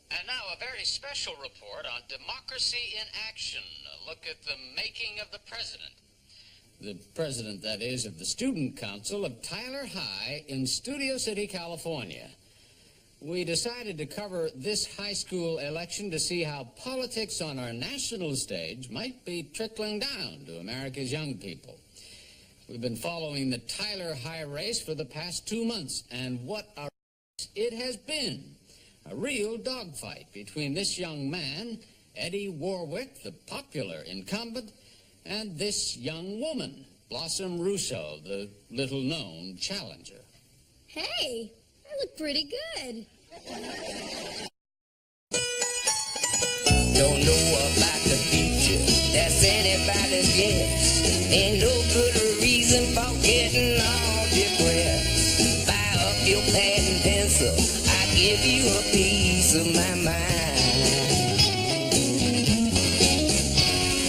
And now a very special report on democracy in action. A look at the making of the president. The president, that is, of the Student Council of Tyler High in Studio City, California. We decided to cover this high school election to see how politics on our national stage might be trickling down to America's young people. We've been following the Tyler High race for the past 2 months, and what a race it has been. A real dogfight between this young man, Eddie Warwick, the popular incumbent, and this young woman, Blossom Russo, the little-known challenger. Hey, I look pretty good. Don't know about the future, that's anybody's guess. Ain't no good reason for getting all depressed. Fire up your pad and pencil, give you a piece of my mind.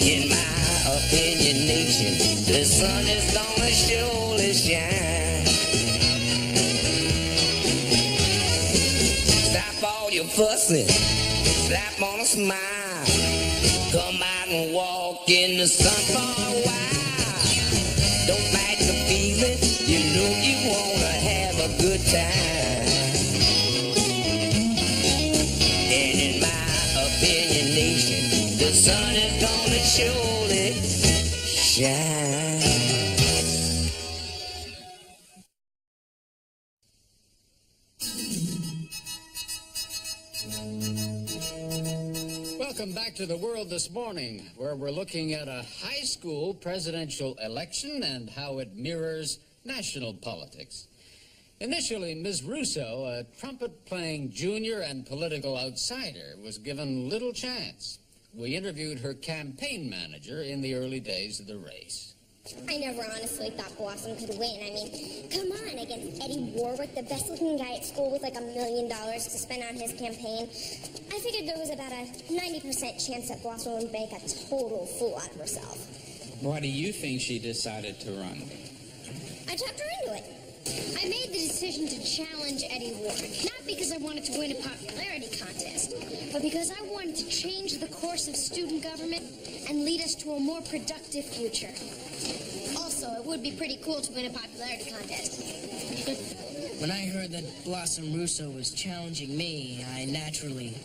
In my opinion, nation, the sun is gonna surely shine. Stop all your fussing, slap on a smile. Come out and walk in the sun for a while. Don't fight the feeling, you know you wanna have a good time. The sun is gonna surely shine. Welcome back to the World This Morning, where we're looking at a high school presidential election and how it mirrors national politics. Initially, Ms. Russo, a trumpet-playing junior and political outsider, was given little chance. We interviewed her campaign manager in the early days of the race. I never honestly thought Blossom could win. I mean, come on, against Eddie Warwick, the best-looking guy at school with like $1 million to spend on his campaign. I figured there was about a 90% chance that Blossom would make a total fool out of herself. Why do you think she decided to run? I talked her into it. I made the decision to challenge Eddie Warwick, not because I wanted to win a popularity contest, but because I wanted to change the course of student government and lead us to a more productive future. Also, it would be pretty cool to win a popularity contest. When I heard that Blossom Russo was challenging me, I naturally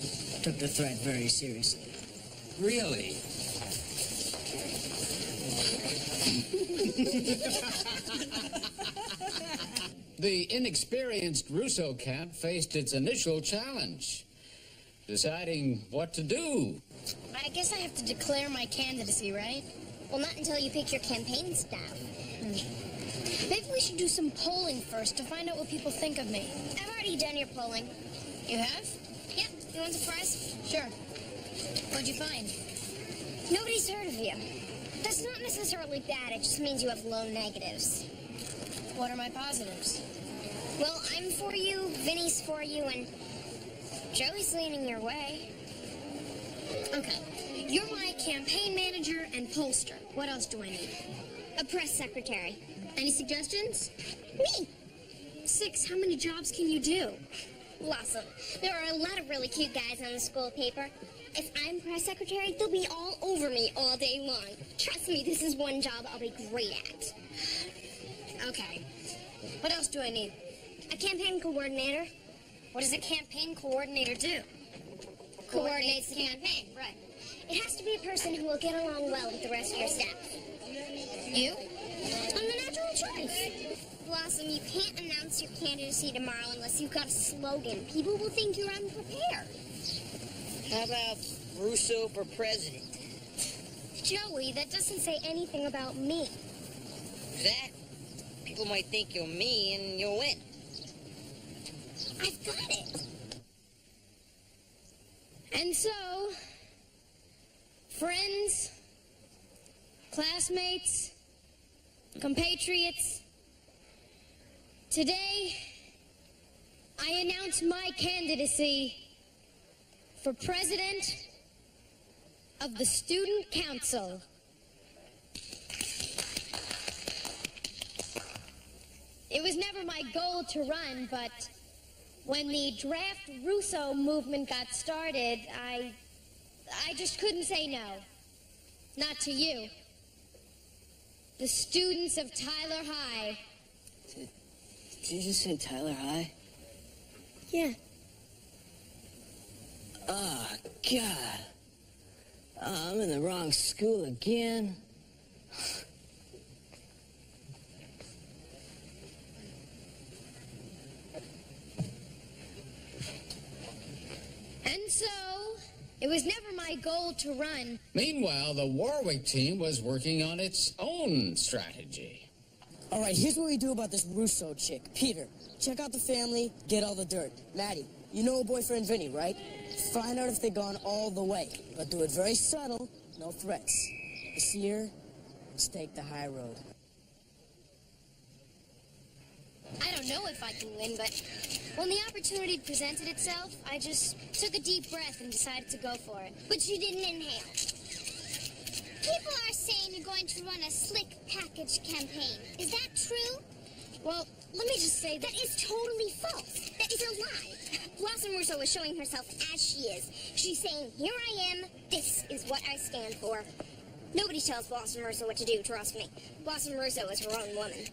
took the threat very seriously. Really? The inexperienced Russo camp faced its initial challenge, deciding what to do. I guess I have to declare my candidacy, right? Well, not until you pick your campaign staff. Maybe we should do some polling first to find out what people think of me. I've already done your polling. You have? Yeah. You want a prize? Sure. What'd you find? Nobody's heard of you. That's not necessarily bad. It just means you have low negatives. What are my positives? Well, I'm for you, Vinny's for you, and Joey's leaning your way. Okay. You're my campaign manager and pollster. What else do I need? A press secretary. Any suggestions? Me. 6. How many jobs can you do? Blossom. There are a lot of really cute guys on the school paper. If I'm press secretary, they'll be all over me all day long. Trust me, this is one job I'll be great at. Okay. What else do I need? A campaign coordinator. What does a campaign coordinator do? Coordinates the campaign, right. It has to be a person who will get along well with the rest of your staff. You? I'm the natural choice. Blossom, you can't announce your candidacy tomorrow unless you've got a slogan. People will think you're unprepared. How about Russo for president? Joey, that doesn't say anything about me. Exactly. People might think you're me and you'll win. I've got it. And so, friends, classmates, compatriots, today I announce my candidacy for president of the Student Council. It was never my goal to run, but When the Draft Russo movement got started, I just couldn't say no. Not to you. The students of Tyler High. Did you just say Tyler High? Yeah. Oh, God. Oh, I'm in the wrong school again. And so, it was never my goal to run. Meanwhile, the Warwick team was working on its own strategy. All right, here's what we do about this Russo chick. Peter, check out the family, get all the dirt. Maddie, you know her boyfriend Vinny, right? Find out if they've gone all the way, but do it very subtle, no threats. This year, let's take the high road. I don't know if I can win, but when the opportunity presented itself, I just took a deep breath and decided to go for it. But you didn't inhale. People are saying you're going to run a slick package campaign. Is that true? Well, let me just say That is totally false. That is a lie. Blossom Russo is showing herself as she is. She's saying, here I am, this is what I stand for. Nobody tells Blossom Russo what to do, trust me. Blossom Russo is her own woman.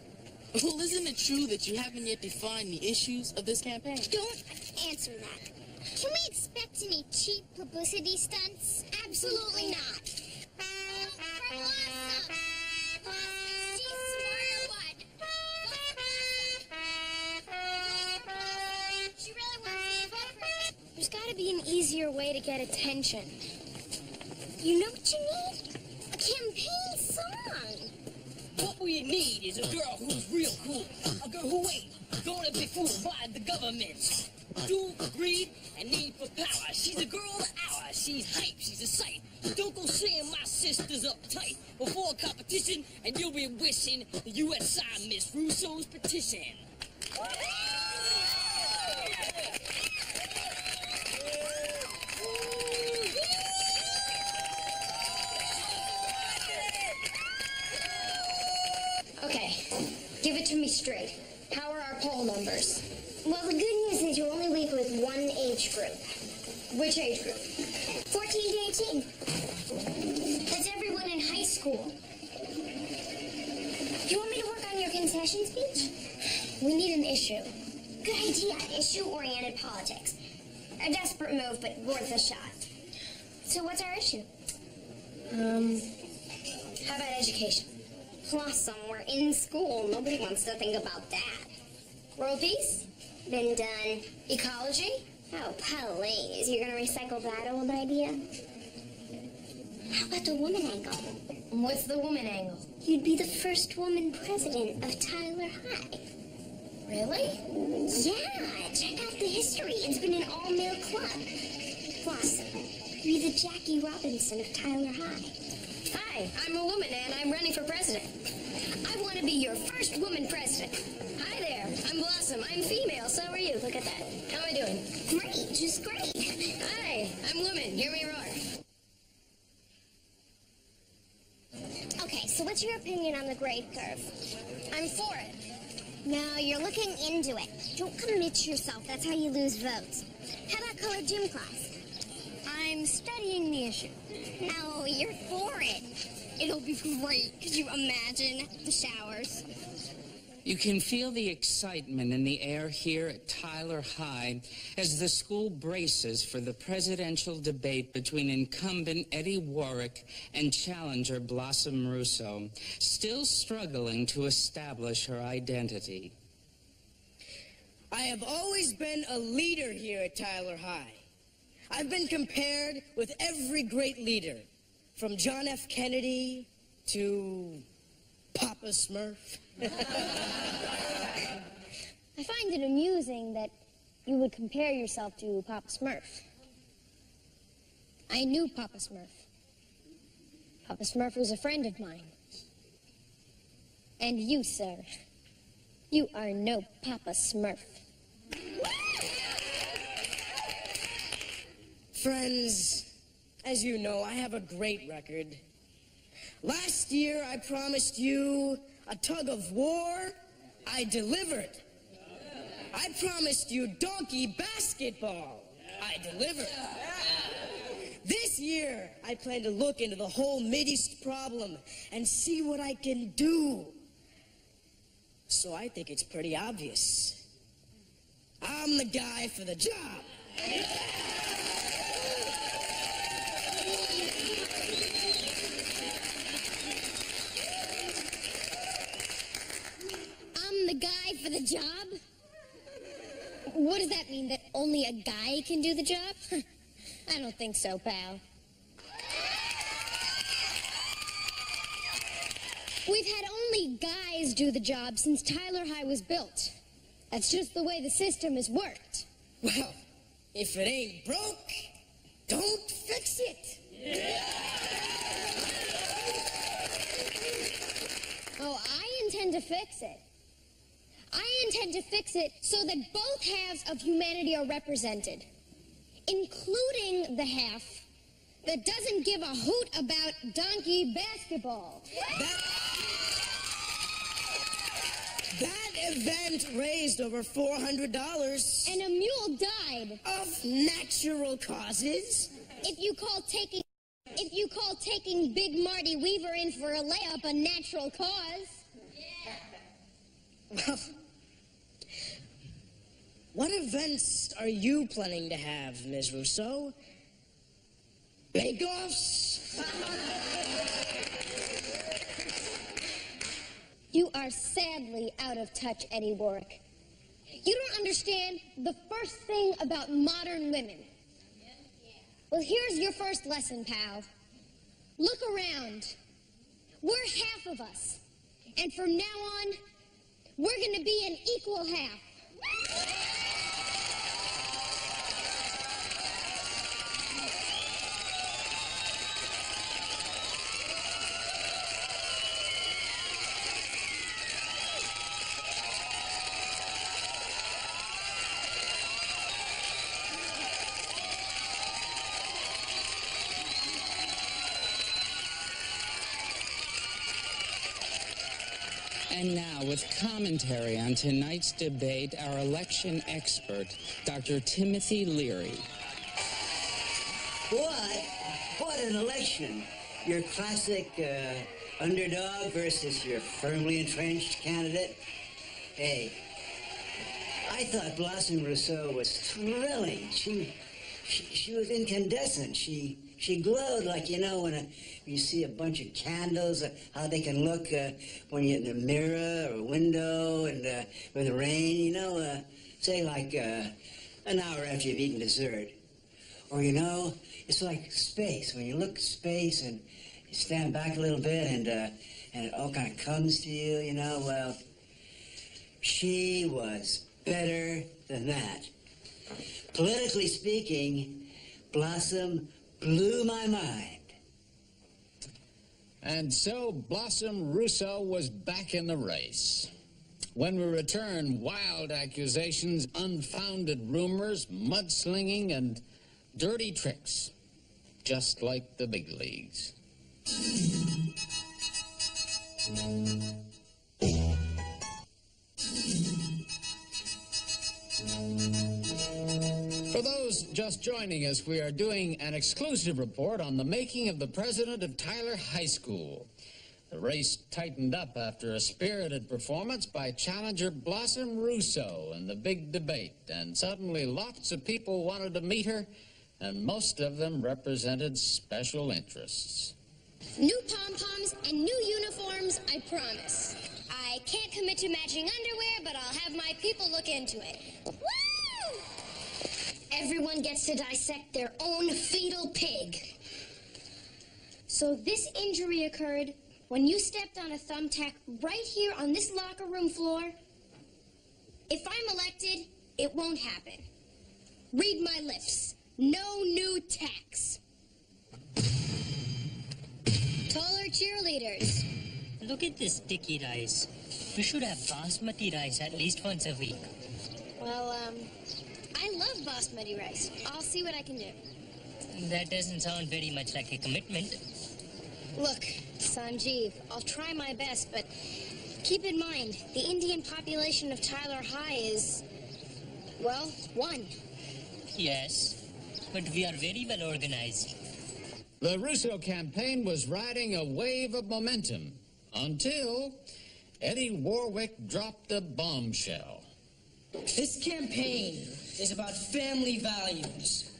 Well, isn't it true that you haven't yet defined the issues of this campaign? Don't answer that. Can we expect any cheap publicity stunts? Absolutely not. Blossom! Blossom, she's smart one. She really wants to vote for me. there's got to be an easier way to get attention. You know what you need? A campaign song. What we need is a girl who's real cool. A girl who ain't gonna be fooled by the government. Dual greed and need for power. She's a girl of the hour. She's hype. She's a sight. Don't go saying my sister's uptight before a competition, and you'll be wishing the U.S. signed Miss Russo's petition. Okay, give it to me straight. How are our poll numbers? Well, the good news is you only leave with one age group. Which age group? 14 to 18. That's everyone in high school. You want me to work on your concession speech? We need an issue. Good idea. Issue-oriented politics. A desperate move, but worth a shot. So what's our issue? How about education? Blossom, we're in school. Nobody wants to think about that. World peace? Been done. Ecology? Oh, please. You're gonna recycle that old idea? How about the woman angle? What's the woman angle? You'd be the first woman president of Tyler High. Really? Yeah, check out the history. It's been an all-male club. Blossom, you're the Jackie Robinson of Tyler High. Hi, I'm a woman and I'm running for president. I want to be your first woman president. Hi there, I'm Blossom. I'm female, so are you. Look at that. How am I doing? Great, just great. Hi, I'm woman. Hear me roar. Okay, so what's your opinion on the grade curve? I'm for it. No, you're looking into it. Don't commit yourself. That's how you lose votes. How about colored gym class? I'm studying the issue. No, you're for it. It'll be great. Could you imagine the showers? You can feel the excitement in the air here at Tyler High as the school braces for the presidential debate between incumbent Eddie Warwick and challenger Blossom Russo, still struggling to establish her identity. I have always been a leader here at Tyler High. I've been compared with every great leader, from John F. Kennedy to Papa Smurf. I find it amusing that you would compare yourself to Papa Smurf. I knew Papa Smurf. Papa Smurf was a friend of mine. And you, sir, you are no Papa Smurf. Friends, as you know, I have a great record. Last year, I promised you a tug of war. I delivered. I promised you donkey basketball. I delivered. This year, I plan to look into the whole Mideast problem and see what I can do. So I think it's pretty obvious. I'm the guy for the job. I'm the guy for the job? What does that mean, that only a guy can do the job? I don't think so, pal. We've had only guys do the job since Tyler High was built. That's just the way the system has worked. Well, if it ain't broke, don't fix it. Oh, I intend to fix it. I intend to fix it so that both halves of humanity are represented, including the half that doesn't give a hoot about donkey basketball. That event raised over $400. And a mule died. Of natural causes? If you call taking Big Marty Weaver in for a layup a natural cause. Well, what events are you planning to have, Ms. Rousseau? Bake-offs? You are sadly out of touch, Eddie Warwick. You don't understand the first thing about modern women. Well, here's your first lesson, pal. Look around. We're half of us. And from now on, we're going to be an equal half. And now, with commentary on tonight's debate, our election expert, Dr. Timothy Leary. What an election. Your classic underdog versus your firmly entrenched candidate. Hey, I thought Blossom Rousseau was thrilling. She was incandescent. She glowed like, you know, when you see a bunch of candles, how they can look when you're in the mirror or window and with the rain, you know, say like an hour after you've eaten dessert. Or, you know, it's like space. When you look at space and you stand back a little bit and it all kind of comes to you, you know, well, she was better than that. Politically speaking, Blossom blew my mind. And so Blossom Rousseau was back in the race. When we return, wild accusations, unfounded rumors, mudslinging, and dirty tricks, just like the big leagues. For those just joining us, we are doing an exclusive report on the making of the president of Tyler High School. The race tightened up after a spirited performance by challenger Blossom Rousseau in the big debate, and suddenly lots of people wanted to meet her, and most of them represented special interests. New pom-poms and new uniforms, I promise. I can't commit to matching underwear, but I'll have my people look into it. Woo! Everyone gets to dissect their own fetal pig. So this injury occurred when you stepped on a thumbtack right here on this locker room floor. If I'm elected, it won't happen. Read my lips. No new tacks. Taller cheerleaders. Look at this sticky rice. We should have basmati rice at least once a week. Well, I love basmati rice. I'll see what I can do. That doesn't sound very much like a commitment. Look, Sanjeev, I'll try my best, but keep in mind, the Indian population of Tyler High is Well, one. Yes, but we are very well organized. The Russo campaign was riding a wave of momentum until Eddie Warwick dropped a bombshell. This campaign is about family values.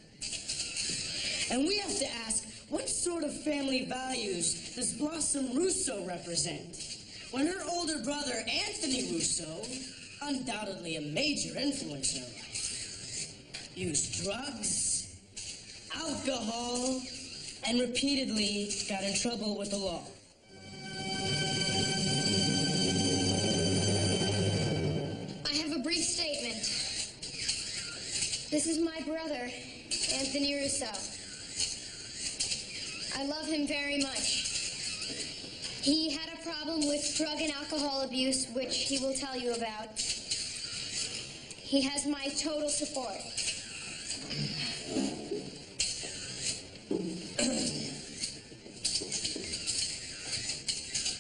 And we have to ask, what sort of family values does Blossom Russo represent? When her older brother, Anthony Russo, undoubtedly a major influence in her life, used drugs, alcohol, and repeatedly got in trouble with the law. I have a brief statement. This is my brother, Anthony Russo. I love him very much. He had a problem with drug and alcohol abuse, which he will tell you about. He has my total support.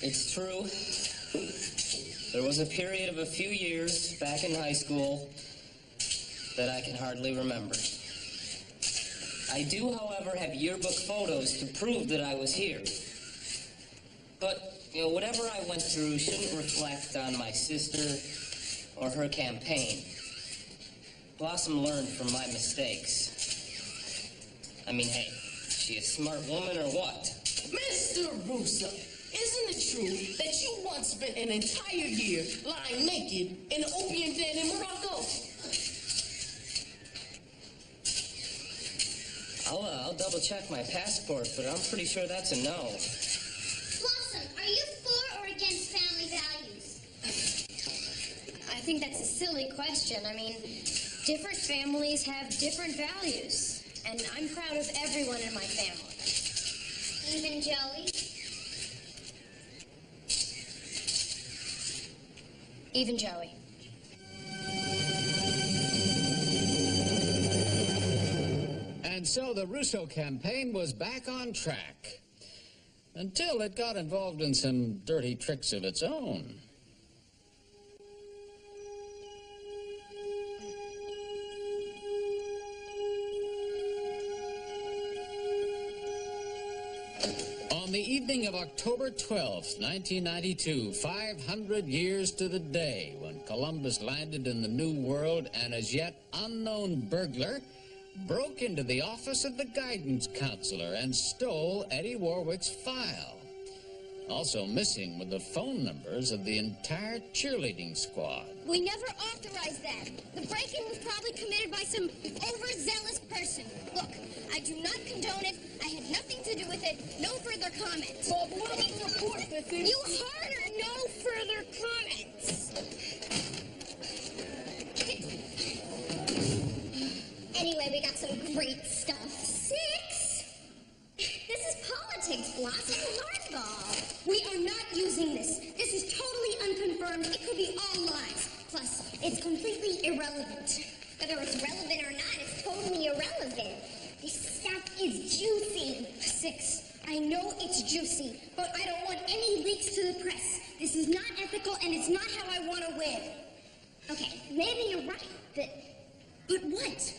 It's true. There was a period of a few years back in high school that I can hardly remember. I do, however, have yearbook photos to prove that I was here. But, whatever I went through shouldn't reflect on my sister or her campaign. Blossom learned from my mistakes. I mean, hey, is she a smart woman or what? Mr. Russo, isn't it true that you once spent an entire year lying naked in an opium den in Morocco? I'll double check my passport, but I'm pretty sure that's a no. Blossom, are you for or against family values? I think that's a silly question. I mean, different families have different values, and I'm proud of everyone in my family. Even Joey? Even Joey. And so the Russo campaign was back on track until it got involved in some dirty tricks of its own. On the evening of October 12th, 1992, 500 years to the day when Columbus landed in the New World, an as yet unknown burglar broke into the office of the guidance counselor and stole Eddie Warwick's file. Also missing were the phone numbers of the entire cheerleading squad. We never authorized that. The break-in was probably committed by some overzealous person. Look, I do not condone it. I had nothing to do with it. No further comments. But what about the report that You heard her. No further comments. Anyway, we got some great stuff. 6? This is politics, Blossom. Hardball. We are not using this. This is totally unconfirmed. It could be all lies. Plus, it's completely irrelevant. Whether it's relevant or not, it's totally irrelevant. This stuff is juicy. 6. I know it's juicy, but I don't want any leaks to the press. This is not ethical, and it's not how I want to win. Okay, maybe you're right, But what?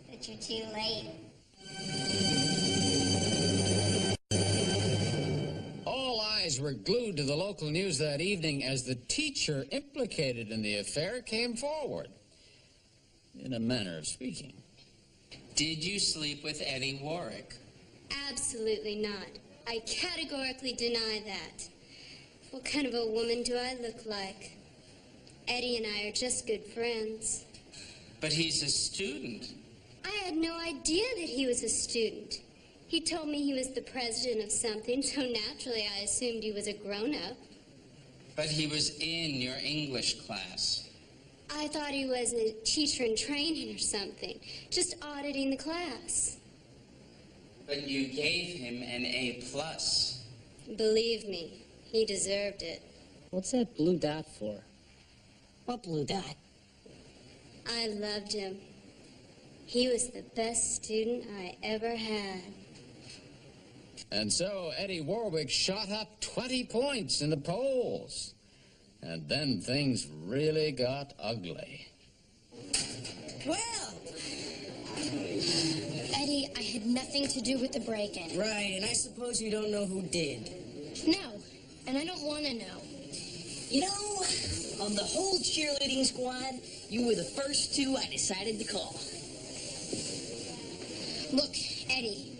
but you're too late. All eyes were glued to the local news that evening as the teacher implicated in the affair came forward, in a manner of speaking. Did you sleep with Eddie Warwick? Absolutely not. I categorically deny that. What kind of a woman do I look like? Eddie and I are just good friends. But he's a student. I had no idea that he was a student. He told me he was the president of something, so naturally I assumed he was a grown-up. But he was in your English class. I thought he was a teacher in training or something, just auditing the class. But you gave him an A+. Believe me, he deserved it. What's that blue dot for? What blue dot? I loved him. He was the best student I ever had. And so Eddie Warwick shot up 20 points in the polls. And then things really got ugly. nothing to do with the break-in. Right, and I suppose you don't know who did. No, and I don't want to know. You know, of the whole cheerleading squad, you were the first two I decided to call. Look, Eddie,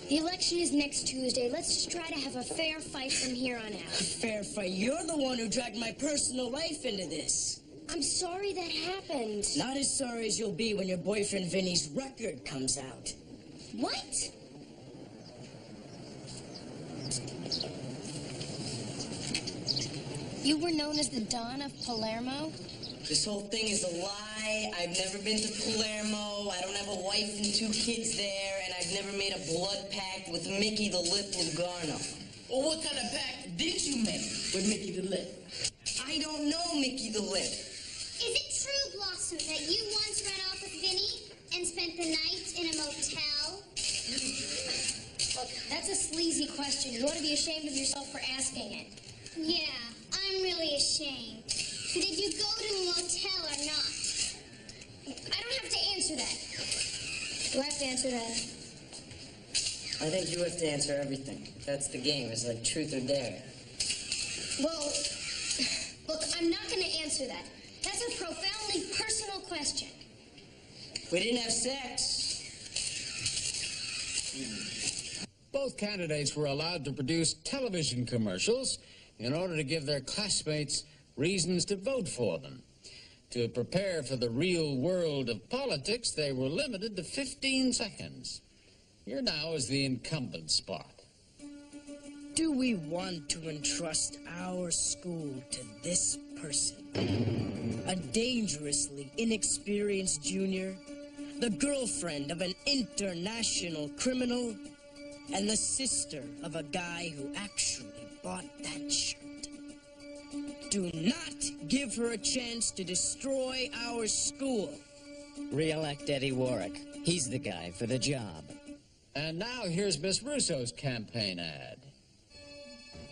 the election is next Tuesday. Let's just try to have a fair fight from here on out. Fair fight. You're the one who dragged my personal life into this. I'm sorry that happened. Not as sorry as you'll be when your boyfriend Vinny's record comes out. What? You were known as the Don of Palermo? This whole thing is a lie. I've never been to Palermo. I don't have a wife and 2 kids there, and I've never made a blood pact with Mickey the Lip Lugano. Well, what kind of pact did you make with Mickey the Lip? I don't know Mickey the Lip. Is it true, Blossom, that you once ran off with Vinny and spent the night in a motel? Look, that's a sleazy question. You ought to be ashamed of yourself for asking it. Yeah, I'm really ashamed. Did you go to a motel or not? I don't have to answer that. Do I have to answer that? I think you have to answer everything. That's the game. It's like truth or dare. Well, look, I'm not going to answer that. That's a profoundly personal question. We didn't have sex. Both candidates were allowed to produce television commercials in order to give their classmates reasons to vote for them. To prepare for the real world of politics, they were limited to 15 seconds. Here now is the incumbent spot. Do we want to entrust our school to this person? A dangerously inexperienced junior, the girlfriend of an international criminal, and the sister of a guy who actually bought that shirt. Do not give her a chance to destroy our school. Re-elect Eddie Warwick. He's the guy for the job. And now here's Miss Russo's campaign ad.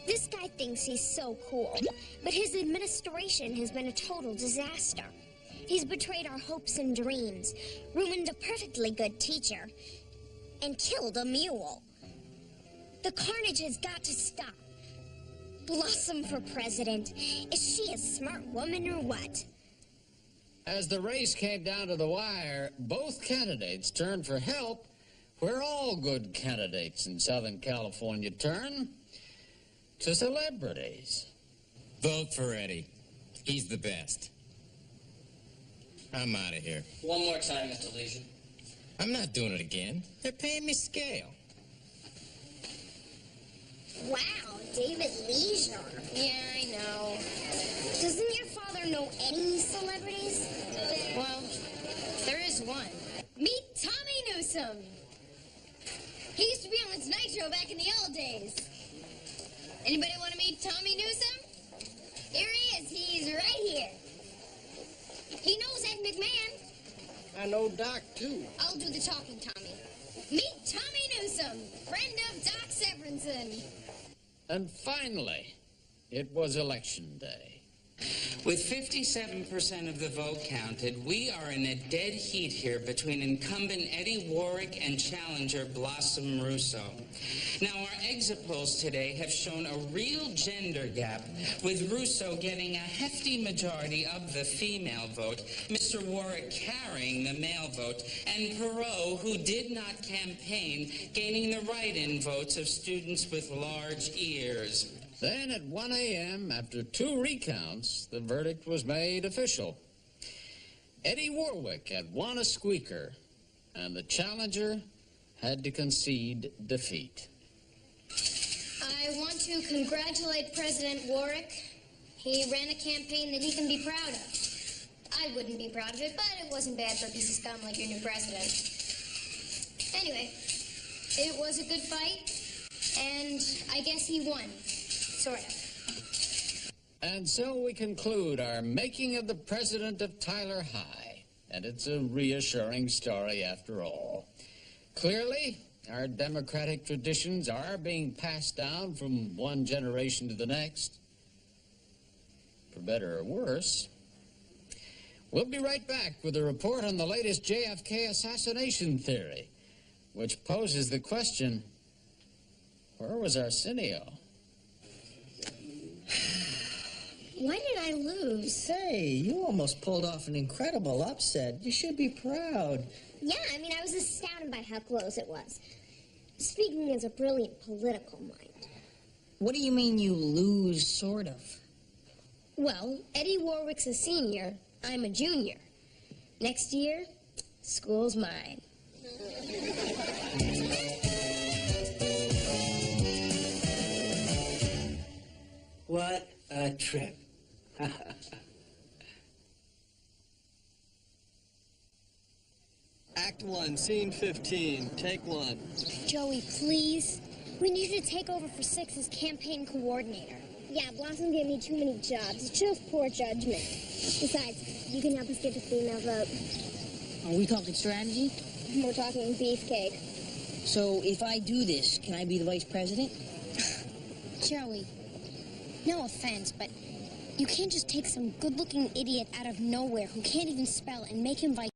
This guy thinks he's so cool, but his administration has been a total disaster. He's betrayed our hopes and dreams, ruined a perfectly good teacher, and killed a mule. The carnage has got to stop. Blossom for president. Is she a smart woman or what? As the race came down to the wire, both candidates turned for help where all good candidates in Southern California turn, to celebrities. Vote for Eddie. He's the best. I'm out of here. One more time, Mr. Legion. I'm not doing it again. They're paying me scale. Wow, David Leisure. Yeah, I know. Doesn't your father know any celebrities? Well, there is one. Meet Tommy Newsom. He used to be on The Tonight Show back in the old days. Anybody want to meet Tommy Newsom? Here he is. He's right here. He knows Ed McMahon. I know Doc, too. I'll do the talking, Tommy. Meet Tommy Newsom, friend of Doc Severinsen. And finally, it was election day. With 57% of the vote counted, we are in a dead heat here between incumbent Eddie Warwick and challenger Blossom Russo. Now, our exit polls today have shown a real gender gap, with Russo getting a hefty majority of the female vote, Mr. Warwick carrying the male vote, and Perot, who did not campaign, gaining the write-in votes of students with large ears. Then at 1 a.m., after 2 recounts, the verdict was made official. Eddie Warwick had won a squeaker, and the challenger had to concede defeat. I want to congratulate President Warwick. He ran a campaign that he can be proud of. I wouldn't be proud of it, but it wasn't bad for a piece of scum like your new president. Anyway, it was a good fight, and I guess he won. Sort of. And so we conclude our making of the president of Tyler High. And it's a reassuring story after all. Clearly, our democratic traditions are being passed down from one generation to the next. For better or worse. We'll be right back with a report on the latest JFK assassination theory. Which poses the question, where was Arsenio? Why did I lose? Hey, you almost pulled off an incredible upset. You should be proud. Yeah, I mean, I was astounded by how close it was. Speaking as a brilliant political mind. What do you mean you lose, sort of? Well, Eddie Warwick's a senior. I'm a junior. Next year, school's mine. What a trip. Act 1, Scene 15, Take 1. Joey, please. We need you to take over for Six as campaign coordinator. Yeah, Blossom gave me too many jobs. It shows poor judgment. Besides, you can help us get the female vote. Are we talking strategy? We're talking beefcake. So if I do this, can I be the vice president? Joey, no offense, but you can't just take some good-looking idiot out of nowhere who can't even spell and make him vice